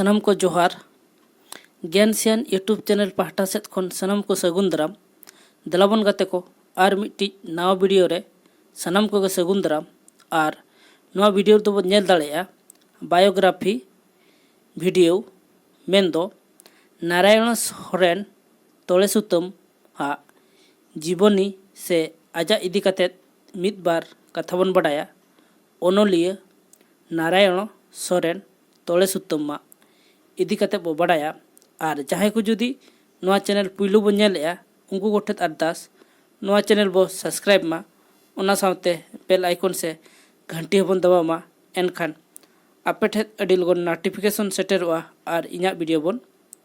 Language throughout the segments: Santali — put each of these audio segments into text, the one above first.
सनम को जोहार ज्ञानसियान यूट्यूब चैनल पाहटा सेद खन सनम को सगुन दाराम दलाबन गाते को आर मिट्टी नवा वीडियो रे सनम को सगुन दाराम और नवा वीडियो दो बन नेल दाड़ेया बायोग्राफी वीडियो मेन दो नारायण सोरेन तोड़े सुतम हा जीवनी से आजा इदी कतेत मिद बार कथा बन बडाया ओनोलिया नारायण सोरेन तोड़े सुतम मा इदी कते बो बडाया और जहां को जुदी नवा चैनल पुइलु बन नेलेया उनको गोठेत अरदास नवा चैनल बो सब्सक्राइब मा उना सावते बेल आइकन से घंटी हबन दबा मा एनखान आपे ठेत अडी लगन नोटिफिकेशन सेटेरोआ और इᱧᱟᱜ वीडियो बन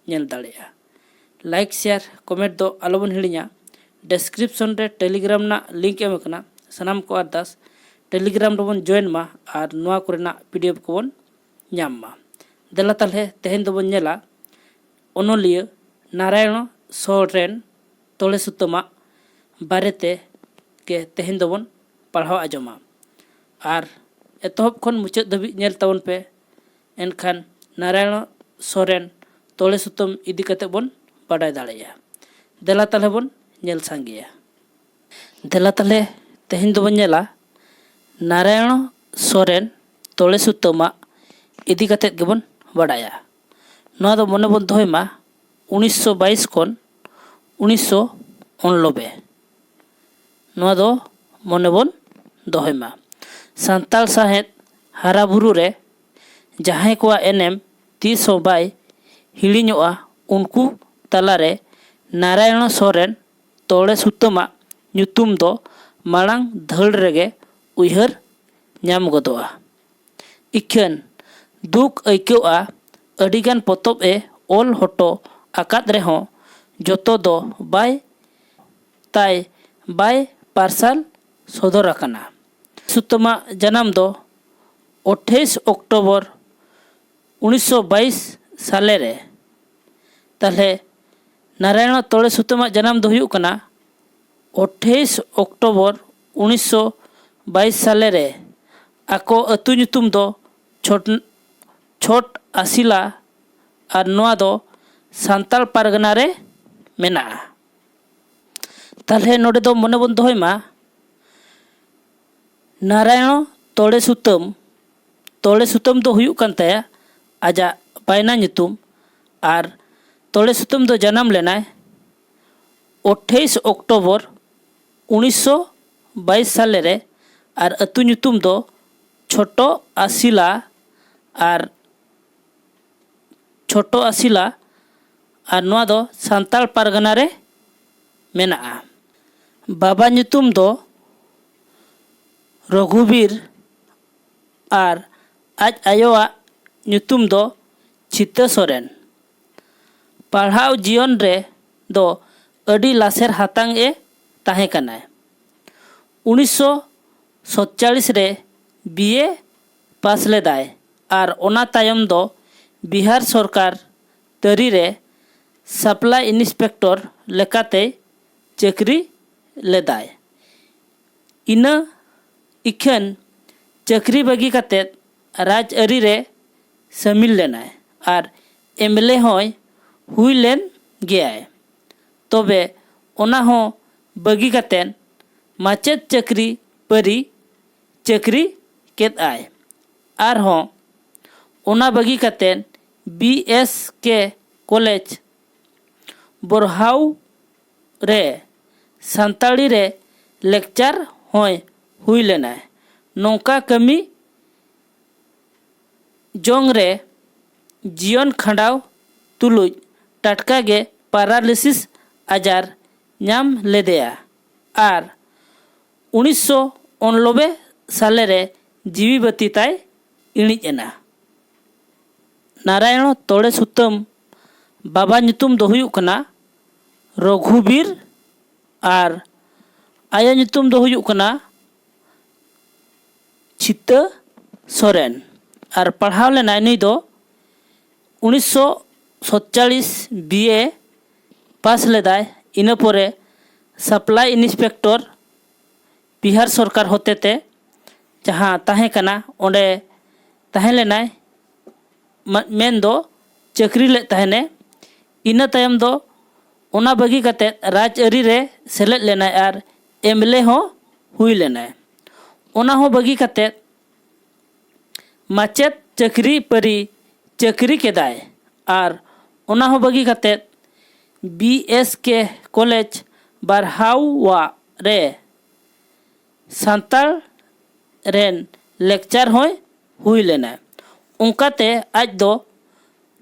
नेल दाड़ेया लाइक शेयर कमेंट दो आलोबन हिड़िया डिस्क्रिप्शन रे टेलीग्राम ना लिंक एम कना सनाम को अरदास टेलीग्राम बन जॉइन मा और नवा कोरेना पीडीएफ को बन ᱧᱟᱢ मा देला ताले तेहेन दो बन नेला ओनोलिया नारायण सोरेन तोड़े सुतमा बारेते के तेहेन दो बन पढ़ाव आजमा और एतहब खन मुचाद धाबी नेल ताबन पे एनखान नारायण सोरेन तोड़े सुतम इदी कते बन बाडाय दाड़ेया देला ताले बन नेल सांगेया देला ताले तेहेन दो बन नेला नारायण सोरेन तोड़े सुतमा इदी कते गेबन बाडाया नवा दो मने बन दोहमा 1922 खन 1999 नवा दो मने बन दोहमा सान्ताल साहेद हाराबुरु रे जहां को एनएम तीस बाय हिड़िñोआ उनको तलारे नारायण सोरेन तोड़े सुतमा ᱧᱩᱛᱩᱢ दो मालांग धड़ रेगे उयहर ᱧᱟᱢ गदोआ इखन दुख आइकौआ अडिगान पोतब ए ओल हटो आकाद रेहों जतो दो बाय ताय बाय पार्सल सदर आकाना सुतमा जन्म दो 28 अक्टोबर 1922 साले रे ताले नारायण तोड़े सुतमा जन्म दो हुयुग कना 28 अक्टोबर 1922 साले रे आको अतु ᱧᱩᱛᱩᱢ दो छोट आसिला और नवा दो सान्ताल पारगना रे मेना ताले नोडे दो मने बन दोहमा नारायण तोड़े सुतम दो हुयुग कान ताया आजा बायना ᱧᱩᱛᱩᱢ और तोड़े सुतम दो जन्म लेनाय 28 अक्टोबर 1922 साले रे और अतु ᱧᱩᱛᱩᱢ दो छोटो आसिला और नवा दो सान्ताल पारगना रे मेना बाबा ᱧᱩᱛᱩᱢ दो रघुवीर और आज आयोआ ᱧᱩᱛᱩᱢ दो चित्ता सोरेन पढ़ाव जीवन रे दो अडी लासेर हातांग ए ताहे कनाय 1947 रे बीए पास लेदाय और ओना तायम दो बिहार सरकार तरी रे सप्लाई इंस्पेक्टर लेकाते चक्री लेदाय इना इखन चक्री बगी काते राज अरी रे समिल लेनाय और एमएलए होय हुई लेन गयाय तबे ओना हो बगी काते माचेद चक्री परी चक्री केद आय और हों ओना बगी काते बीएसके कॉलेज बोरहाउ रे सांताली रे लेक्चर होय हुई लेना नौका कमी जोंग रे जीवन खंडाव तुलुज टटका गे पैरालिसिस आजार नाम लेदेया और 1999 साले रे जीवी बती ताय इणिज एना नारायण तोड़े सुतम बाबा ᱧᱩᱛᱩᱢ दो हुयुग कना रघुवीर और आया ᱧᱩᱛᱩᱢ दो हुयुग कना चित्ता सोरेन और पढ़ाव लेना नी दो 1947 बीए पास लेदाय इना परे सप्लाई इंस्पेक्टर बिहार सरकार होते ते जहाँ ताहे कना ओंडे ताहे लेनाय मेन दो ᱪᱟᱹᱠᱨᱤ ᱞᱮᱫ ᱛᱟᱦᱮᱱᱮ। ᱤᱱᱟᱹ ᱛᱟᱭᱚᱢ ᱫᱚ ᱚᱱᱟ ᱵᱟᱹᱜᱤ ᱠᱟᱛᱮᱫ ᱨᱟᱡᱽ ᱟᱹᱨᱤ ᱨᱮ ᱥᱮᱞᱮᱫ ᱞᱮᱱᱟᱭ ᱟᱨ MLA ᱦᱚᱸ ᱦᱩᱭ ᱞᱮᱱᱟᱭ। ᱚᱱᱟ ᱦᱚᱸ ᱵᱟᱹᱜᱤ ᱠᱟᱛᱮᱫ ᱢᱟᱪᱮᱫ ᱪᱟᱹᱠᱨᱤ ᱯᱟᱹᱨᱤ ᱪᱟᱹᱠᱨᱤ ᱠᱮᱫᱟᱭ ᱟᱨ ᱚᱱᱟ ᱦᱚᱸ ᱵᱟᱹᱜᱤ ᱠᱟᱛᱮᱫ BSK ᱠᱚᱞᱮᱡᱽ ᱵᱟᱨᱦᱟᱣᱟ ᱨᱮ ᱥᱟᱱᱛᱟᱲ ᱨᱮᱱ ᱞᱮᱠᱪᱟᱨ ᱦᱚᱸᱭ ᱦᱩᱭ ᱞᱮᱱᱟ। ᱚᱱᱠᱟᱛᱮ ᱟᱡ ᱫᱚ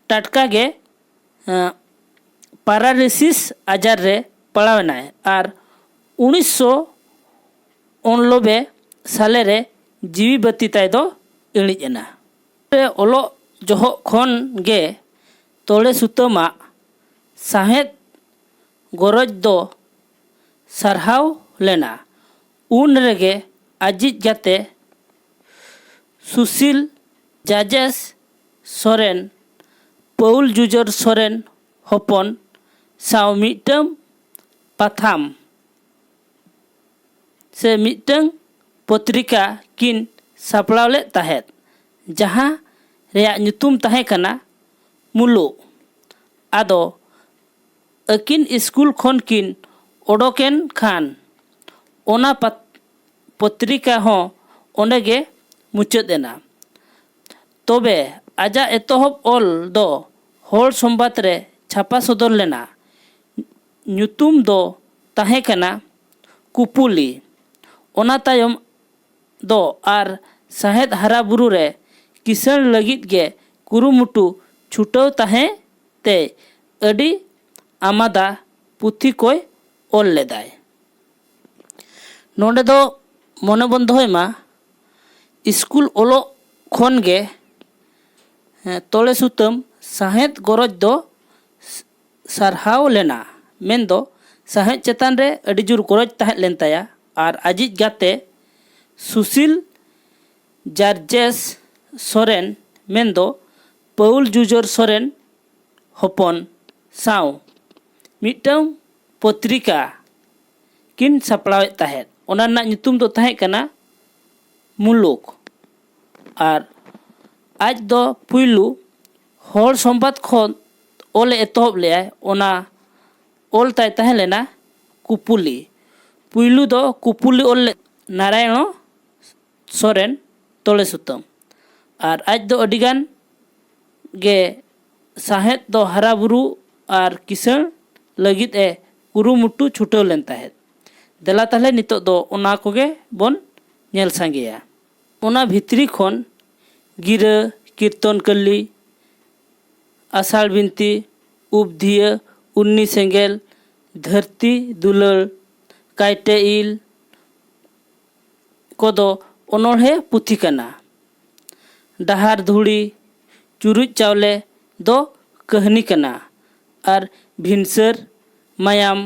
ᱴᱟᱴᱠᱟ ᱜᱮ ᱯᱟᱨᱟᱞᱤᱥᱤᱥ ᱟᱡᱟᱨ ᱨᱮ ᱯᱟᱲᱟᱣᱮᱱᱟᱭ ᱟᱨ 1999 ᱥᱟᱞᱮ ᱨᱮ ᱡᱤᱣᱤ ᱵᱟᱹᱛᱤ ᱛᱟᱭ ᱫᱚ ᱤᱬᱤᱡ ᱮᱱᱟ। ᱚᱞᱚᱜ ᱡᱚᱦᱚᱜ ᱠᱷᱚᱱ ᱜᱮ ᱛᱚᱲᱮ ᱥᱩᱛᱟᱹᱢᱟᱜ ᱥᱟᱶᱦᱮᱫ ᱜᱚᱨᱚᱡᱽ ᱫᱚ ᱥᱟᱨᱦᱟᱣ ᱞᱮᱱᱟ। ᱩᱱ ᱨᱮᱜᱮ ᱟᱡᱤᱡ ᱜᱟᱛᱮ ᱥᱩᱥᱤᱞ ᱡᱟᱡᱮᱥ ᱥᱚᱨᱮᱱ ᱯᱟᱹᱣᱩᱞ ᱡᱩᱡᱟᱹᱨ ᱥᱚᱨᱮᱱ ᱦᱚᱯᱚᱱ ᱥᱟᱶ ᱢᱤᱫᱴᱟᱝ ᱯᱟᱛᱷᱟᱢ ᱥᱮ ᱢᱤᱫᱴᱟᱝ ᱯᱚᱛᱨᱤᱠᱟ ᱠᱤᱱ ᱥᱟᱯᱲᱟᱣ ᱞᱮᱫ ᱛᱟᱦᱮᱸᱫ, ᱡᱟᱦᱟᱸ ᱨᱮᱭᱟᱜ ᱧᱩᱛᱩᱢ ᱛᱟᱦᱮᱸ ᱠᱟᱱᱟ ᱢᱩᱞᱩᱜ। ᱟᱫᱚ ᱟᱹᱠᱤᱱ ᱤᱥᱠᱩᱞ ᱠᱷᱚᱱ ᱠᱤᱱ ᱚᱰᱚᱠᱮᱱ ᱠᱷᱟᱱ ᱚᱱᱟ ᱯᱚᱛᱨᱤᱠᱟ ᱦᱚᱸ ᱚᱸᱰᱮ ᱜᱮ ᱢᱩᱪᱟᱹᱫ ᱮᱱᱟ। ᱛᱚᱵᱮ ᱟᱡᱟᱜ ᱮᱛᱚᱦᱚᱵ ᱚᱞ ᱫᱚ ᱦᱚᱲ ᱥᱚᱢᱵᱟᱫ ᱨᱮ ᱪᱷᱟᱯᱟ ᱥᱚᱫᱚᱨ ᱞᱮᱱᱟ। ᱧᱩᱛᱩᱢ ᱫᱚ ᱛᱟᱦᱮᱸ ᱠᱟᱱᱟ ᱠᱩᱯᱩᱞᱤ। ᱚᱱᱟ ᱛᱟᱭᱚᱢ ᱫᱚ ᱟᱨ ᱥᱟᱶᱦᱮᱫ ᱦᱟᱨᱟ ᱵᱩᱨᱩ ᱨᱮ ᱠᱤᱥᱟᱹᱬ ᱞᱟᱹᱜᱤᱫ ᱜᱮ ᱠᱩᱨᱩᱢᱩᱴᱩ ᱪᱷᱩᱴᱟᱹᱣ ᱛᱟᱦᱮᱸ ᱛᱮ ᱟᱹᱰᱤ ᱟᱢᱟᱫᱟ ᱯᱩᱛᱷᱤ ᱠᱚᱭ ᱚᱞ ᱞᱮᱫᱟᱭ। ᱱᱚᱰᱮ ᱫᱚ ᱢᱚᱱᱮ ᱵᱚᱱ ᱫᱚᱦᱚᱭ ᱢᱟ ᱤᱥᱠᱩᱞ ᱚᱞᱚᱜ ᱠᱷᱚᱱ ᱜᱮ ᱛᱚᱲᱮ ᱥᱩᱛᱟᱹᱢ ᱥᱟᱶᱦᱮᱫ ᱜᱚᱨᱚᱡᱽ ᱫᱚ ᱥᱟᱨᱦᱟᱣ ᱞᱮᱱᱟ। ᱢᱮᱱᱫᱚ ᱥᱟᱶᱦᱮᱫ ᱪᱮᱛᱟᱱ ᱨᱮ ᱟᱹᱰᱤ ᱡᱳᱨ ᱜᱚᱨᱚᱡᱽ ᱛᱟᱦᱮᱸ ᱞᱮᱱ ᱛᱟᱭᱟ ᱟᱨ ᱟᱡᱤᱡ ᱜᱟᱛᱮ ᱥᱩᱥᱤᱞ ᱡᱟᱨᱡᱮᱥ ᱥᱚᱨᱮᱱ ᱢᱮᱱᱫᱚ ᱯᱟᱹᱣᱩᱞ ᱡᱩᱡᱟᱹᱨ ᱥᱚᱨᱮᱱ ᱦᱚᱯᱚᱱ ᱥᱟᱶ ᱢᱤᱫᱴᱟᱝ ᱯᱚᱛᱨᱤᱠᱟ ᱠᱤᱱ ᱥᱟᱯᱲᱟᱣᱮᱫ ᱛᱟᱦᱮᱸᱫ। ᱚᱱᱟ ᱨᱮᱱᱟᱜ ᱧᱩᱛᱩᱢ ᱫᱚ ᱛᱟᱦᱮᱸ ᱠᱟᱱᱟ ᱢᱩᱞᱩᱠ। ᱟᱨ ᱟᱡ ᱫᱚ ᱯᱩᱭᱞᱩ ᱦᱚᱲ ᱥᱚᱢᱵᱟᱫ ᱠᱷᱚᱱ ᱚᱞᱮ ᱮᱛᱚᱦᱚᱵ ᱞᱮᱜᱼᱟᱭ। ᱚᱱᱟ ᱚᱞ ᱛᱟᱭ ᱛᱟᱦᱮᱸ ᱞᱮᱱᱟ ᱠᱩᱯᱩᱞᱤ। ᱯᱩᱭᱞᱩ ᱫᱚ ᱠᱩᱯᱩᱞᱤ ᱚᱞ ᱞᱮᱫ ᱱᱟᱨᱟᱭᱚᱱ ᱥᱚᱨᱮᱱ ᱛᱚᱲᱮ ᱥᱩᱛᱟᱹᱢ। ᱟᱨ ᱟᱡ ᱫᱚ ᱟᱹᱰᱤᱜᱟᱱ ᱜᱮ ᱥᱟᱶᱦᱮᱫ ᱫᱚ ᱦᱟᱨᱟ ᱵᱩᱨᱩ ᱟর ᱠᱤᱥᱟᱹᱬ ᱞᱟᱹᱜᱤᱫ ᱮ ᱠᱩᱨᱩᱢᱩᱴᱩ ᱪᱷᱩᱴᱟᱹᱣ ᱞᱮᱱ ᱛᱟᱦᱮᱸᱫ। ᱫᱮᱞᱟ ᱛᱟᱦᱞᱮ ᱱᱤᱛᱚᱜ ᱫᱚ ᱚᱱᱟ ᱠᱚᱜᱮ ᱵᱚᱱ ᱧᱮᱞ ᱥᱟᱸᱜᱮᱭᱟ। ᱚᱱᱟ ᱵᱷᱤᱛᱨᱤ ᱠᱷᱚᱱ ᱜᱤᱨᱟᱹ, ᱠᱤᱨᱛᱚᱱ ᱠᱟᱹᱞᱤ, ᱟᱥᱟᱲ ᱵᱤᱱᱛᱤ, ᱩᱯᱫᱷᱤᱭᱟᱹ, ᱩᱱᱱᱤ ᱥᱮᱸᱜᱮᱞ, ᱫᱷᱟᱹᱨᱛᱤ ᱫᱩᱞᱟᱹᱲ, ᱠᱟᱭᱴᱮ ᱤᱞ ᱠᱚᱫᱚ ᱚᱱᱚᱬᱦᱮ ᱯᱩᱛᱷᱤ ᱠᱟᱱᱟ। ᱰᱟᱦᱟᱨ ᱫᱷᱩᱲᱤ, ᱪᱩᱨᱩᱡ ᱪᱟᱣᱞᱮ ᱫᱚ ᱠᱟᱹᱦᱱᱤ ᱠᱟᱱᱟ ᱟᱨ ᱵᱷᱤᱱᱥᱟᱹᱨ, ᱢᱟᱭᱟᱢ,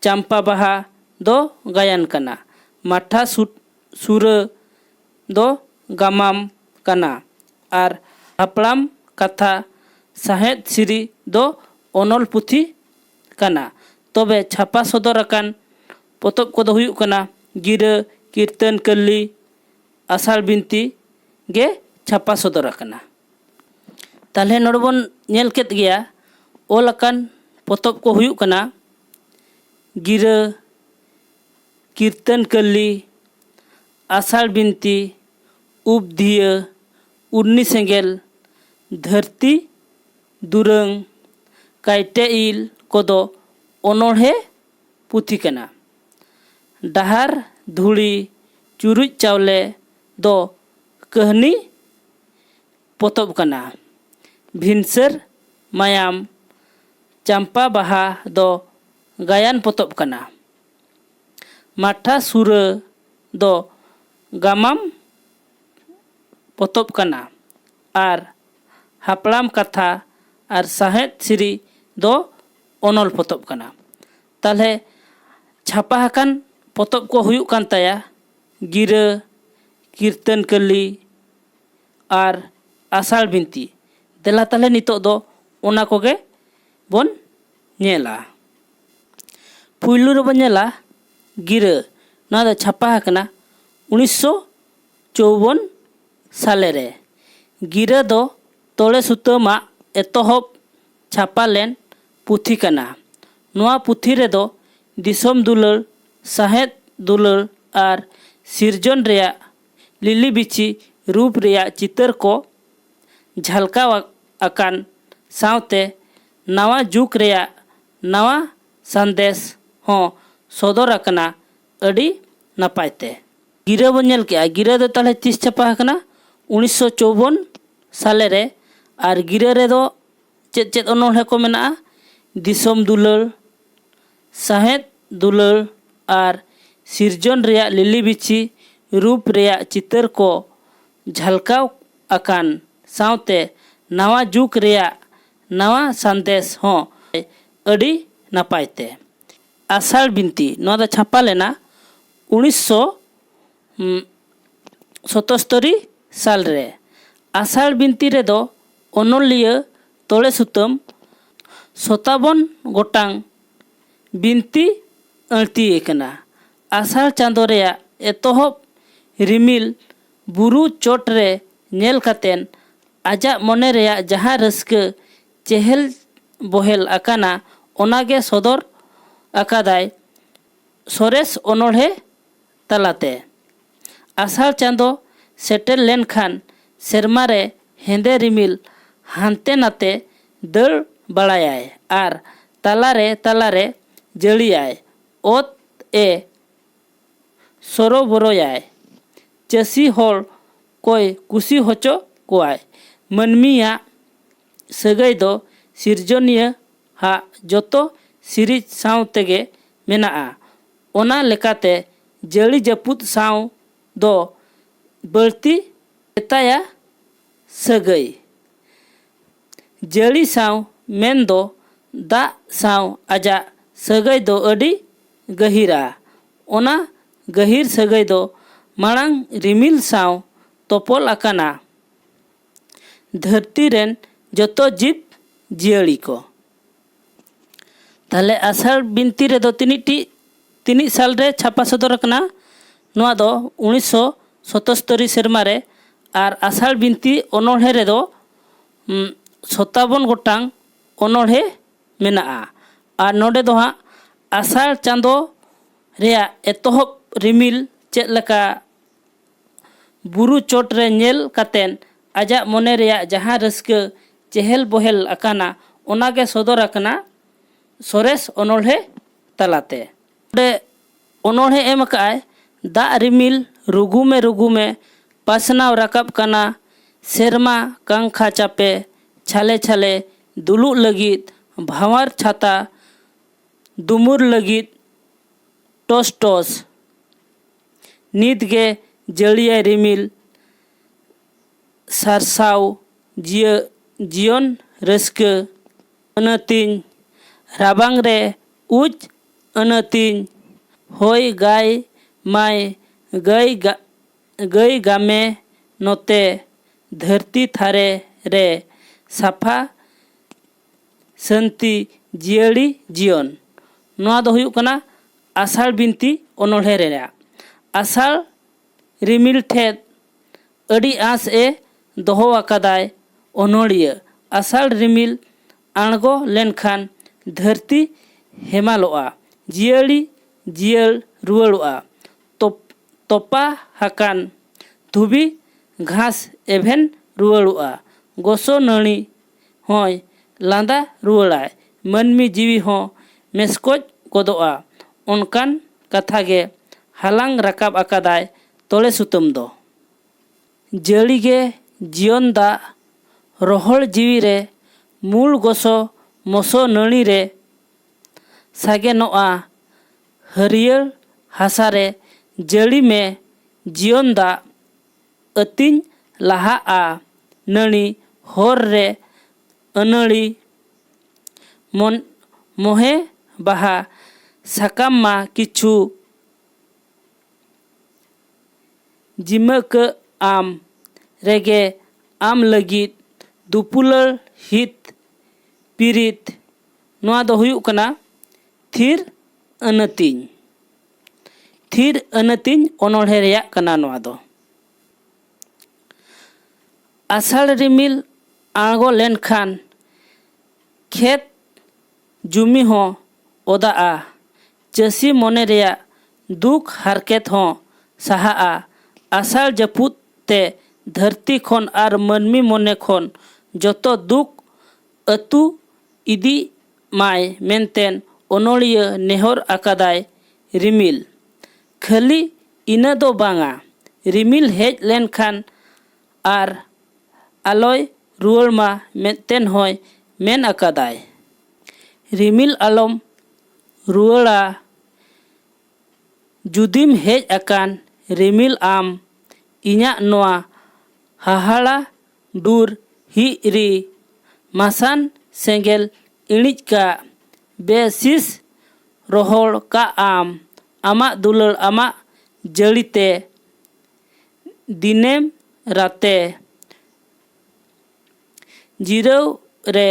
ᱪᱟᱢᱯᱟ ᱵᱟᱦᱟ ᱫᱚ ᱜᱟᱭᱟᱱ ᱠᱟᱱᱟ। ᱢᱟᱴᱷᱟ ᱥᱩᱨᱟᱹ ᱫᱚ ᱜᱟᱢᱟᱢ ᱠᱟᱱᱟ ᱟᱨ ᱦᱟᱯᱲᱟᱢ ᱠᱟᱛᱷᱟ ᱥᱟᱶᱦᱮᱫ ᱥᱤᱨᱤ ᱫᱚ ᱚᱱᱚᱞ ᱯᱩᱛᱷᱤ ᱠᱟᱱᱟ। ᱛᱚᱵᱮ ᱪᱷᱟᱯᱟ ᱥᱚᱫᱚᱨ ᱟᱠᱟᱱ ᱯᱚᱛᱚᱵ ᱠᱚᱫᱚ ᱦᱩᱭᱩᱜ ᱠᱟᱱᱟ ᱜᱤᱨᱟᱹ, ᱠᱤᱨᱛᱚᱱ ᱠᱟᱹᱞᱤ, ᱟᱥᱟᱲ ᱵᱤᱱᱛᱤ ᱜᱮ ᱪᱷᱟᱯᱟ ᱥᱚᱫᱚᱨ ᱟᱠᱟᱱᱟ। ᱛᱟᱦᱞᱮ ᱱᱚᱰᱮ ᱵᱚᱱ ᱧᱮᱞ ᱠᱮᱫ ᱜᱮᱭᱟ ᱚᱞ ᱟᱠᱟᱱ ᱯᱚᱛᱚᱵ ᱠᱚ ᱦᱩᱭᱩᱜ ᱠᱟᱱᱟ ᱜᱤᱨᱟᱹ, ᱠᱤᱨᱛᱚᱱ ᱠᱟᱹᱞᱤ, ᱟᱥᱟᱲ ᱵᱤᱱᱛᱤ, ᱩᱯᱫᱷᱤᱭᱟᱹ, ᱩᱱᱱᱤ ᱥᱮᱸᱜᱮᱞ, ᱫᱷᱟᱹᱨᱛᱤ ᱫᱩᱨᱟᱹᱝ, ᱠᱟᱭᱴᱮ ᱤᱞ ᱠᱚᱫᱚ ᱚᱱᱚᱬᱦᱮ ᱯᱩᱛᱷᱤ ᱠᱟᱱᱟ। ᱰᱟᱦᱟᱨ ᱫᱷᱩᱲᱤ, ᱪᱩᱨᱩᱡ ᱪᱟᱣᱞᱮ ᱫᱚ ᱠᱟᱹᱦᱱᱤ ᱯᱚᱛᱚᱵ ᱠᱟᱱᱟ। ᱵᱷᱤᱱᱥᱟᱹᱨ, ᱢᱟᱭᱟᱢ, ᱪᱟᱢᱯᱟ ᱵᱟᱦᱟ ᱫᱚ ᱜᱟᱭᱟᱱ ᱯᱚᱛᱚᱵ ᱠᱟᱱᱟ। ᱢᱟᱴᱷᱟ ᱥᱩᱨᱟᱹ ᱫᱚ ᱜᱟᱢᱟᱢ ᱯᱚᱛᱚᱵ ᱠᱟᱱᱟ ᱟᱨ ᱦᱟᱯᱲᱟᱢ ᱠᱟᱛᱷᱟ ᱟᱨ ᱥᱟᱶᱦᱮᱫ ᱥᱤᱨᱤ ᱫᱚ ᱚᱱᱚᱞ ᱯᱚᱛᱚᱵ ᱠᱟᱱᱟ। ᱛᱟᱦᱞᱮ ᱪᱷᱟᱯᱟ ᱟᱠᱟᱱ ᱯᱚᱛᱚᱵ ᱠᱚ ᱦᱩᱭᱩᱜ ᱠᱟᱱ ᱛᱟᱭᱟ ᱜᱤᱨᱟᱹ, ᱠᱤᱨᱛᱚᱱ ᱠᱟᱹᱞᱤ ᱟᱨ ᱟᱥᱟᱲ ᱵᱤᱱᱛᱤ। ᱫᱮᱞᱟ ᱛᱟᱦᱞᱮ ᱱᱤᱛᱚᱜ ᱫᱚ ᱚᱱᱟ ᱠᱚᱜᱮ ᱵᱚᱱ ᱧᱮᱞᱟ। ᱯᱩᱭᱞᱩ ᱨᱮᱵᱚᱱ ᱧᱮᱞᱟ ᱜᱤᱨᱟᱹ। ᱱᱚᱣᱟ ᱫᱚ ᱪᱷᱟᱯᱟ ᱟᱠᱟᱱᱟ 1954 ᱥᱟᱞᱮ ᱨᱮ। ᱜᱤᱨᱟᱹ ᱫᱚ तोड़े सुतामाग एतोहब छापा लेन पुथी कना। नोआ पुथी रेदो दिसोम दुलार, साहेद दुलार और सिरजन रेया लिली बिची रूप रेया चितर को झलकाव आकान सावते नवा जुग रेया नवा संदेश हों सदर आकना अड़ी नापायते। गिरा बन नेल केआ। गिरा दो ताले तीस छापा आकना 1954 साले रे और गिरा रे दो चेद चेद ओनोल्हे को मेना दिसोम दुलार, साहेद दुलार और सिरजन रेया लिली बिची रूप रेया चितर को झलकाव आकान सावते नवा जुग रेया नवा संदेश हों अड़ी नापायते। आषाढ़ बिनती नोआ दा छापा लेना 1977 साल रे। आषाढ़ बिनती रे दो ओनोलिया तोड़े सुतम 57 गोटांग बिनती अड़ती एकना। आषाढ़ चांदो रेया एतोहब रिमिल बुरु चोट रे नेल कातेन आजा मने रेया जहाँ रस्के चेहल बोहेल आकाना ओनागे सदर आकादाय सोरेस ओनोल्हे तलाते। आषाढ़ चांदो सेटेल लेन खान सेरमा रे हेंदे रिमिल हानते नाते दर बड़ायाय और तालारे जड़ियाय ओत ए सरोबरोयाय। चासी होल कोई कुसी होचो कोआय। मनमिया सगाई दो सिरजनिया हा जोतो सिरिज साव तेगे मेनाआ। ओना लेकाते जड़ी जपुत साव दो बर्ती एताया सगाई। जड़ी साव मेन दो दा साव आजा सगाई दो अड़ी गहिरा। ओना गहिर सगाई दो मांग रिमिल साव तोपल आकाना धरती रेन जोतो जीव जियाड़ी को। ताले आषाढ़ बिनती रे दो तिनी साल रे छापा सदर कना नोआ दो 1977 सेरमा रे और आषाढ़ बिनती ओनोल्हे रे दो 57 गोटांग ओनोल्हे मेनाआ। और नोडे दो हाँ आषाढ़ चांदो रेया एतोहब रिमिल चेद लका बुरु चोट रे नेल कातेन आजा मने रेया जहाँ रस्के चेहल बोहेल आकाना ओनागे सदर आकना सोरेस ओनोल्हे तलाते। ओनोल्हे एम काय दा रिमिल रुगु में पासनाव राकाब काना सेरमा कांखा चापे छाले छाले दुलुक लगित भावार छाता दुमुर लगित टोस टोस नीत गे जड़िया रिमिल सारसाव जियन रस्के अनतिन राबांग रे उज अनतिन होय गाय माय गई गामे नोते धरती थारे रे साफा संति जियड़ी जियन। नोआ दो हुयुग कना आषाढ़ बिनती ओनोल्हे रेया। आषाढ़ रिमिल ठेद अड़ी आस ए दोहो आकादाय ओनोलिया। आषाढ़ रिमिल आणगो लेनखान धरती हेमालोआ जियड़ी जियल रुआड़ोआ। तोपा हाकान धुबी घास एभेन रुआड़ोआ। गोसो नणी होय लांदा रुआड़ाय। मनमी जीवी हों मेस्कोज गोदोआ। ओनकान कथा गे हालांग राकाब आकादाय तोड़े सुतम दो। जड़ी गे जियन दा रोहड़ जीवी रे मूल गोसो मोसो नणी रे सागे नोआ हरियर हासा रे जड़ी में जियन दा अतिन लाहा आ नणी होर रे अनड़ी मोहे बाहा साकाम मा किछु जिमक आम रेगे आम लगित दुपुलर हित पिरित। नोआ दो हुयुग कना थिर अनतिन ओनोल्हे रेया कना। नोआ दो आषाढ़ रिमिल आंगो लेनखान खेत जुमी हो ओदाआ चासी मोने रेया दुख हारकेत हो साहा आसाल जपुत ते धरती खन आर मनमी मोने खन जतो दुख अतु इदी माय मेनतेन ओनोलिया नेहर आकादाय रिमिल खाली इना दो बांगा रिमिल हेज लेनखान आर आलोय रुआल मा मेनतेन होय मेन आकादाय रिमिल आलम रुआला जुदिम हेज आकान रिमिल आम इन्या नोआ हाहाड़ा डूर ही री मासान सेंगेल इणिज का बेसिस रोहड़ का आम आमा दुलड़ आमा जड़ीते दिनेम राते जिरव रे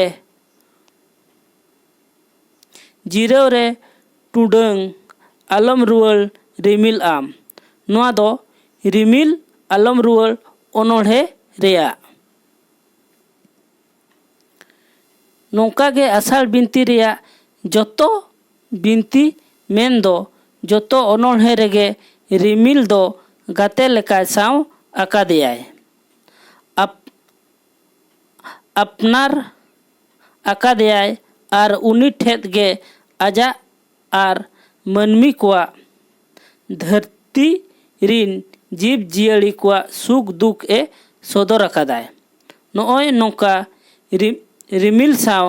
टुडंग आलम रुआल रिमिल आम नोआ दो रिमिल आलम रुआल ओनोढ़े रेया नौका गे आसाल बिनती रेया जतो बिनती मेन दो जतो ओनोढ़े रेगे रिमिल दो गाते लेका साव आकादेयाय अपनार आकादेयाय आर उनी ठेत गे आजा आर मनमी कोआ धरती रिन जीव जियाड़ी कोआ सुख दुख ए सदर आकादाय नोय नौका रिमिल साव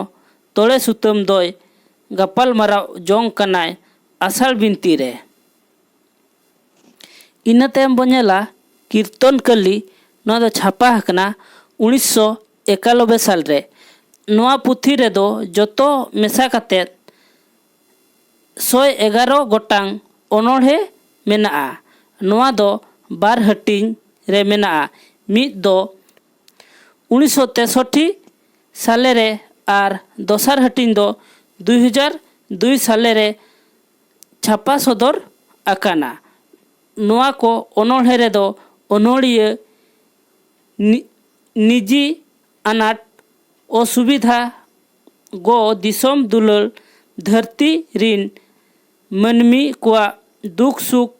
तोड़े सुतम दोय गपाल माराव जोंग कनाय आसाल बिनती रे इना तायम बनेला कीर्तन कली नोआ दो छापा हकना 1991 साल रे नोआ पुथी रे दो जतो मेसा काते 111 गोटांग ओनोढ़े मेनाआ नोआ दो बार हटिंग रे मेनाआ मिद दो 1963 साले रे आर दोसार हटिंग दो 2002 साले रे छापा सदर आकाना नोआ को ओनोढ़े रे दो ओनोड़िया निजी अनाट असुविधा गो दिसम दुलल धरती रिन मनमी कोआ दुख सुख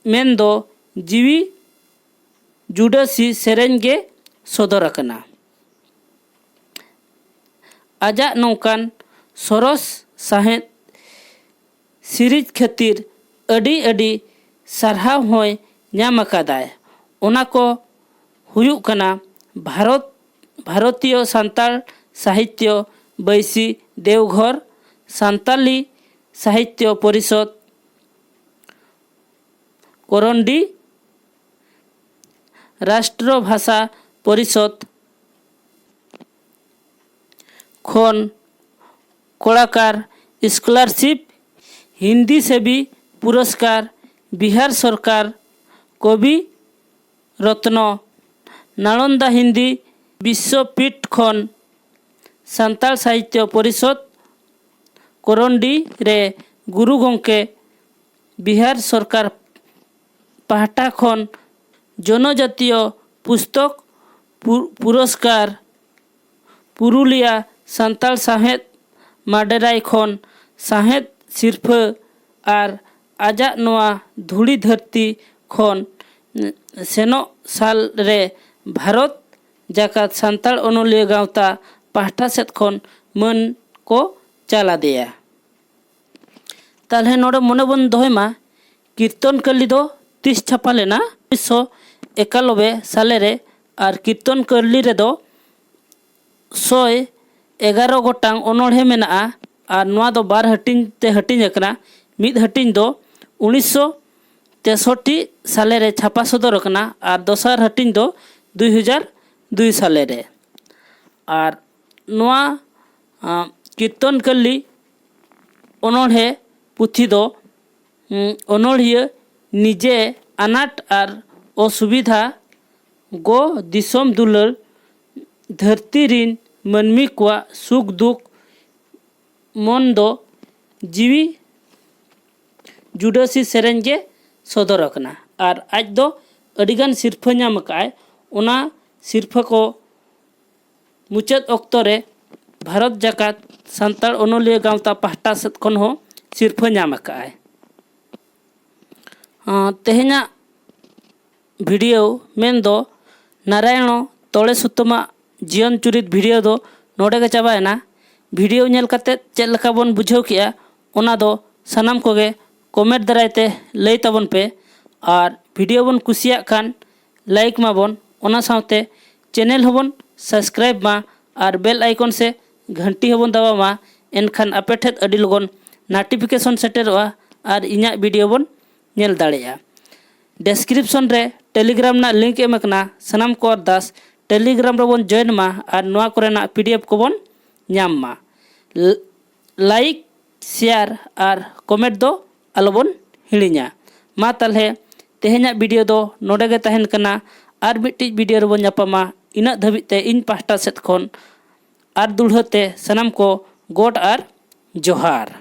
मेन दो जीवी जुडसी सेरेन गे सदर आकना आजा नौकान सरस साहेद सिरिज खातिर अडी अडी सारहाव होय ᱧᱟᱢ आकादाय ओना को हुयुक कना भारतीय सांताल साहित्य बैसी देवघर सांताली साहित्य परिषद करंडी राष्ट्र भाषा परिषद खन कलाकार स्कॉलरशिप हिंदी सेवी पुरस्कार बिहार सरकार कवि रत्न नालंदा हिंदी विश्वपीठ खन सांताल साहित्य परिषद करंडी रे गुरु गंके बिहार सरकार पाहटा खन जनजातीय पुस्तक पुरस्कार पुरुलिया सांताल साहेद माडेराय खन साहेद सिरफा आर आजा नोआ धुड़ी धरती खन सेनो साल रे भारत जाकात सांताल ओनोलिया गावता पाहटा सेत खन मन को चला दिया ताले नोड़े मने बन दोहमा कीर्तन कली दो 30 छापा लेना 1991 साले रे आर कीर्तन कली रे दो 111 गोटांग ओनोढ़े मेना आर नोआ दो बार हटिंग ते हटिंग एकना मिद हटिंग दो 1963 साले रे छापा सदर कना आर दोसार हटिंग दो 2002 साले रे आर नोआ कीर्तन कली ओनोढ़े पुथी दो ओनोढ़िया निजे अनाट आर असुविधा गो दिसम दुलर धरती रिन मनमी कोआ सुख दुख मन दो जीवी जुडसी सेरेन गे सदर आकना आर आज दो अडिगान सिरफा नाम काय ओना सिरफा को मुचाद ऑक्तो रे भारत जाकात सांताल ओनोलिया गावता पाहटा सेद खन हो सिरफा नाम आकाय। तेहेना वीडियो मेन दो नारायण तोड़े सुतमा जीवन चुरित वीडियो दो नोडे के चाबायना। वीडियो नेल काते चेद लका बोन बुझाव किया ओना दो सनाम कोगे कमेंट दारायते लई ताबन पे और वीडियो बोन कुसिया खान लाइक माबन ओना सावते चैनल होबन सब्सक्राइब मा और बेल आइकन से घंटी होबन दबा मा एनखान आपे ठेद अडी लगन नोटिफिकेशन सेटेरोआ और इन्या वीडियो बोन नेल दाड़ेया। डिस्क्रिप्शन रे टेलीग्राम ना लिंक एमकना सनाम को दास टेलीग्राम रे बोन जॉइन मा और नोआ कोरेना पीडीएफ को बोन ᱧᱟᱢ मा। लाइक शेयर और कमेंट दो आलोबन हिड़िया। मा तालहे तेहेना वीडियो दो नोडे गे तहन कना और मिट्टी वीडियो रे बोन ᱧᱟᱯᱟᱢᱟ इना धाबिते इन पाहटा सेद खन और दुढ़ते सनाम को गोड और जोहार।